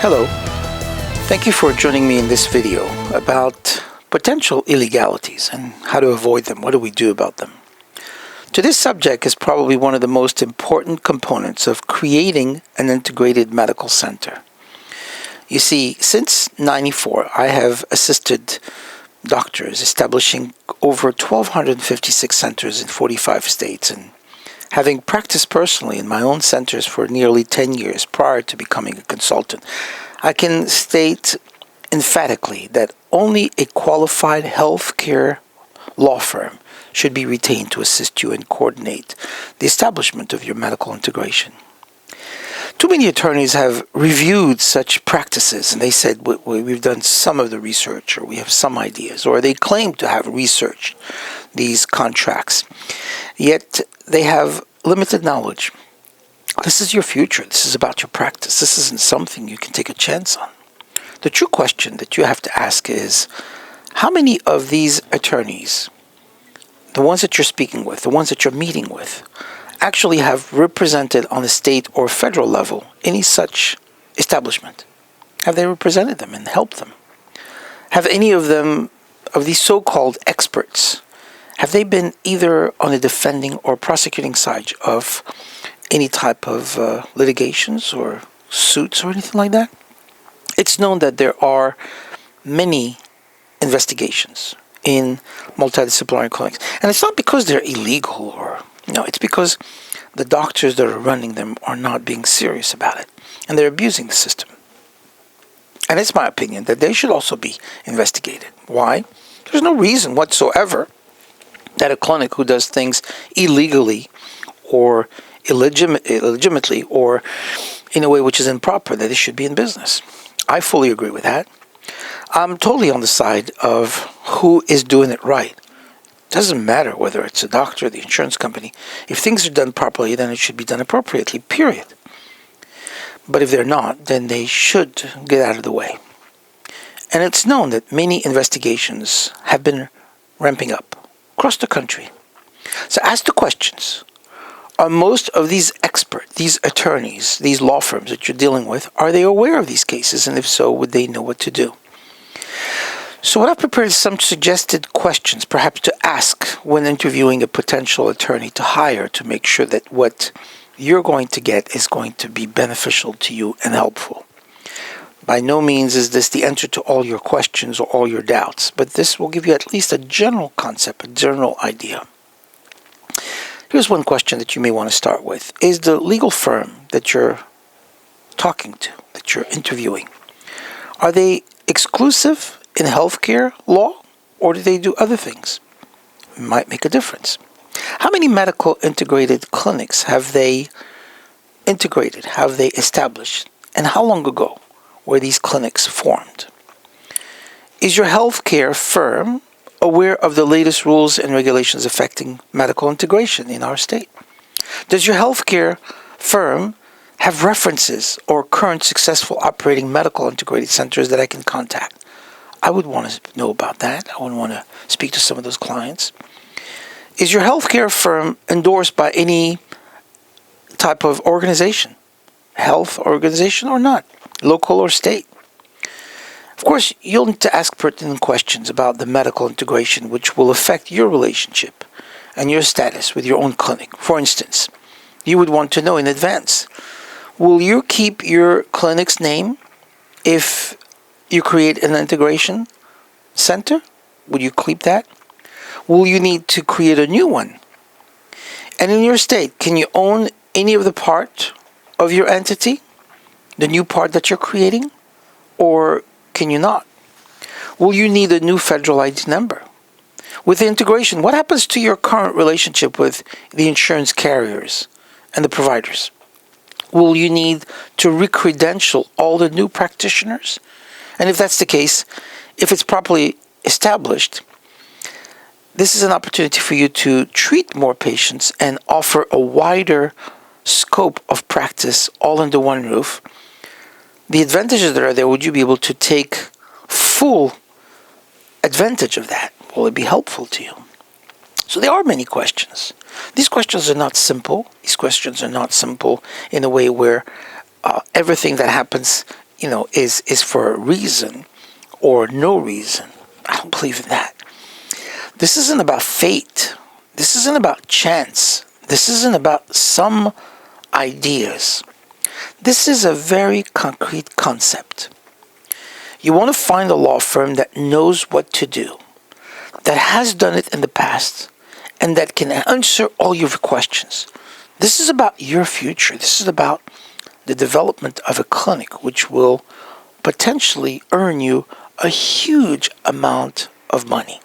Hello, thank you for joining me in this video about potential illegalities and how to avoid them. What do we do about them? Today's subject is probably one of the most important components of creating an integrated medical center. You see, since '94, I have assisted doctors establishing over 1,256 centers in 45 states, and having practiced personally in my own centers for nearly 10 years prior to becoming a consultant, I can state emphatically that only a qualified healthcare law firm should be retained to assist you and coordinate the establishment of your medical integration. Too many attorneys have reviewed such practices and they said, we've done some of the research, or we have some ideas, or they claim to have researched these contracts, yet they have limited knowledge. This is your future. This is about your practice. This isn't something you can take a chance on. The true question that you have to ask is, how many of these attorneys, the ones that you're speaking with, the ones that you're meeting with, actually have represented on the state or federal level any such establishment? Have they represented them and helped them? Have any of them, of these so-called experts, have they been either on the defending or prosecuting side of any type of litigations or suits or anything like that? It's known that there are many investigations in multidisciplinary clinics. And it's not because they're illegal or, no, it's because the doctors that are running them are not being serious about it. And they're abusing the system. And it's my opinion that they should also be investigated. Why? There's no reason whatsoever that a clinic who does things illegally or illegitimately or in a way which is improper, that it should be in business. I fully agree with that. I'm totally on the side of who is doing it right. It doesn't matter whether it's a doctor or the insurance company. If things are done properly, then it should be done appropriately, period. But if they're not, then they should get out of the way. And it's known that many investigations have been ramping up across the country. So ask the questions. Are most of these experts, these attorneys, these law firms that you're dealing with, are they aware of these cases? And if so, would they know what to do? So what I've prepared is some suggested questions, perhaps to ask when interviewing a potential attorney to hire, to make sure that what you're going to get is going to be beneficial to you and helpful. By no means is this the answer to all your questions or all your doubts, but this will give you at least a general concept, a general idea. Here's one question that you may want to start with. Is the legal firm that you're talking to, that you're interviewing, are they exclusive in healthcare law, or do they do other things? It might make a difference. How many medical integrated clinics have they integrated, have they established, and how long ago were these clinics formed? Is your healthcare firm aware of the latest rules and regulations affecting medical integration in our state? Does your healthcare firm have references or current successful operating medical integrated centers that I can contact? I would want to know about that. I would want to speak to some of those clients. Is your healthcare firm endorsed by any type of organization, health organization or not, local or state? Of course, you'll need to ask pertinent questions about the medical integration, which will affect your relationship and your status with your own clinic. For instance, you would want to know in advance, will you keep your clinic's name if you create an integration center? Would you keep that? Will you need to create a new one? And in your state, can you own any of the part of your entity, the new part that you're creating, or can you not? Will you need a new federal ID number? With the integration, what happens to your current relationship with the insurance carriers and the providers? Will you need to recredential all the new practitioners? And if that's the case, if it's properly established, this is an opportunity for you to treat more patients and offer a wider scope of practice all under one roof. The advantages that are there, would you be able to take full advantage of that? Will it be helpful to you? So there are many questions. These questions are not simple. These questions are not simple in a way where everything that happens, is for a reason or no reason. I don't believe in that. This isn't about fate. This isn't about chance. This isn't about some ideas. This is a very concrete concept. You want to find a law firm that knows what to do, that has done it in the past, and that can answer all your questions. This is about your future. This is about the development of a clinic which will potentially earn you a huge amount of money.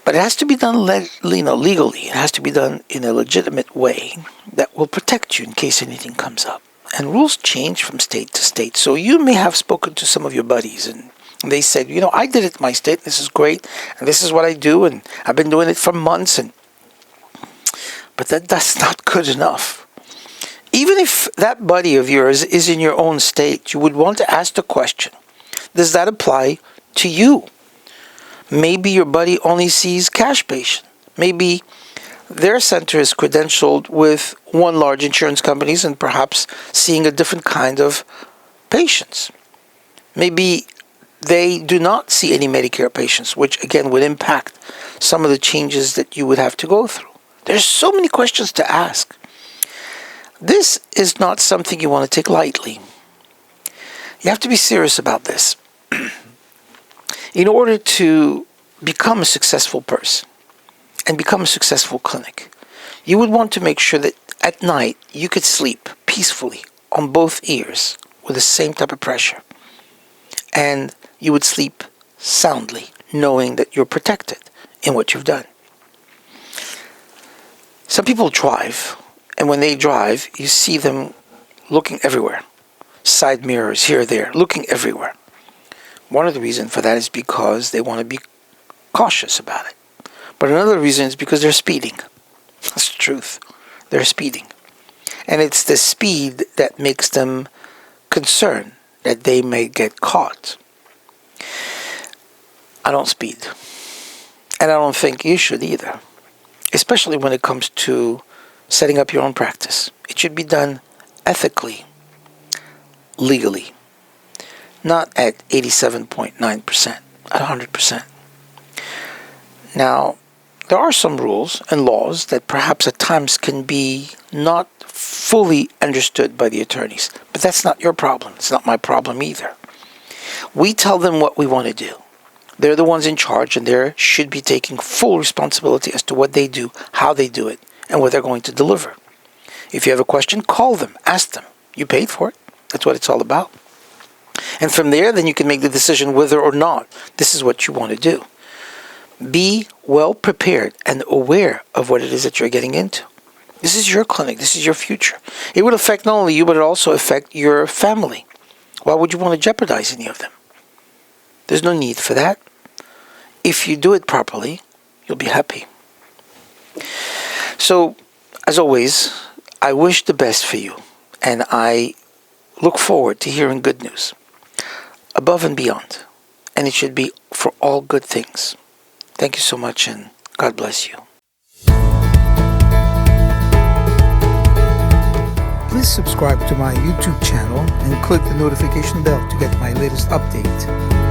But it has to be done legally. It has to be done in a legitimate way that will protect you in case anything comes up. And rules change from state to state. So you may have spoken to some of your buddies and they said, I did it in my state. This is great. And this is what I do. And I've been doing it for months. But that's not good enough. Even if that buddy of yours is in your own state, you would want to ask the question, does that apply to you? Maybe your buddy only sees cash patients. Maybe their center is credentialed with one large insurance company and perhaps seeing a different kind of patients. Maybe they do not see any Medicare patients, which again would impact some of the changes that you would have to go through. There's so many questions to ask. This is not something you want to take lightly. You have to be serious about this. In order to become a successful person and become a successful clinic, you would want to make sure that at night you could sleep peacefully on both ears with the same type of pressure. And you would sleep soundly, knowing that you're protected in what you've done. Some people drive, and when they drive, you see them looking everywhere. Side mirrors, here, there, looking everywhere. One of the reasons for that is because they want to be cautious about it. But another reason is because they're speeding. That's the truth. They're speeding. And it's the speed that makes them concerned that they may get caught. I don't speed. And I don't think you should either. Especially when it comes to setting up your own practice. It should be done ethically, legally. Not at 87.9%, at 100%. Now, there are some rules and laws that perhaps at times can be not fully understood by the attorneys. But that's not your problem. It's not my problem either. We tell them what we want to do. They're the ones in charge, and they should be taking full responsibility as to what they do, how they do it, and what they're going to deliver. If you have a question, call them, ask them. You paid for it. That's what it's all about. And from there, then you can make the decision whether or not this is what you want to do. Be well prepared and aware of what it is that you're getting into. This is your clinic. This is your future. It will affect not only you, but it also affect your family. Why would you want to jeopardize any of them? There's no need for that. If you do it properly, you'll be happy. So, as always, I wish the best for you. And I look forward to hearing good news. Above and beyond. And it should be for all good things. Thank you so much, and God bless you. Please subscribe to my YouTube channel and click the notification bell to get my latest update.